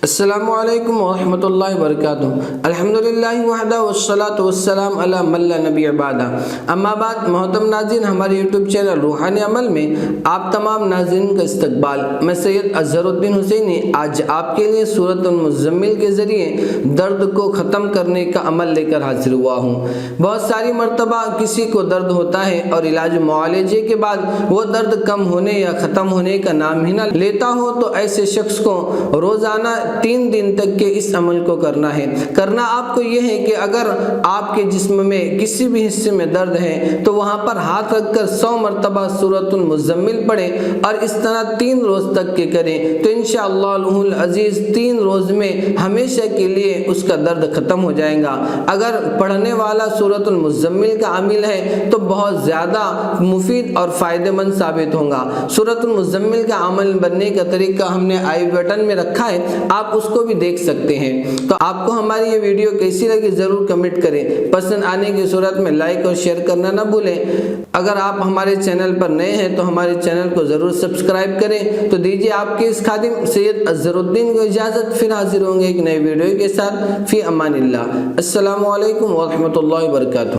अस्सलामु अलैकुम वरहमतुल्लाहि वबरकातुहू। अल्हम्दुलिल्लाहि वहदा वस्सलातु वस्सलाम अला मन ला नबी बादा। अम्मा बाद मोहतरम नाज़रीन, हमारे यूट्यूब चैनल रूहानी अमल में आप तमाम नाज़रीन का इस्तकबाल। मैं सैयद अज़हरुद्दीन हुसैनी आज आपके लिए सूरतुल मुज़्ज़म्मिल के ज़रिए दर्द को ख़त्म करने का अमल लेकर हाजिर हुआ हूँ। बहुत सारी मरतबा किसी को दर्द होता है और इलाज मुआलजे के बाद वो दर्द कम होने या ख़त्म होने का नाम ही ना लेता हो, तो ऐसे शख्स को रोज़ाना 3 दिन तक के इस अमल को करना है। करना आपको यह है कि अगर आपके जिस्म में किसी भी हिस्से में दर्द है तो वहाँ पर हाथ रखकर 100 मरतबा सूरतुल मुज़्ज़म्मिल पढ़ें और इस तरह 3 रोज़ तक के करें, तो इंशाअल्लाहुल अज़ीज़ 3 रोज़ में हमेशा के लिए उसका दर्द ख़त्म हो जाएगा। अगर पढ़ने वाला सूरतुल मुज़्ज़म्मिल का आमिल है तो बहुत ज़्यादा मुफीद और फ़ायदेमंद साबित होगा। सूरतुल मुज़्ज़म्मिल का अमल बनने का तरीका हमने आई बटन में रखा है, आप उसको भी देख सकते हैं। तो आपको हमारी ये वीडियो कैसी लगी ज़रूर कमेंट करें। पसंद आने की सूरत में लाइक और शेयर करना ना भूलें। अगर आप हमारे चैनल पर नए हैं तो हमारे चैनल को ज़रूर सब्सक्राइब करें। तो दीजिए आपके इस खादिम सैयद अज़हरुद्दीन को इजाज़त, फिर हाजिर होंगे एक नई वीडियो के साथ। फ़ी अमानिल्लाह। अस्सलामु अलैकुम व रहमतुल्लाहि व बरकातुहू।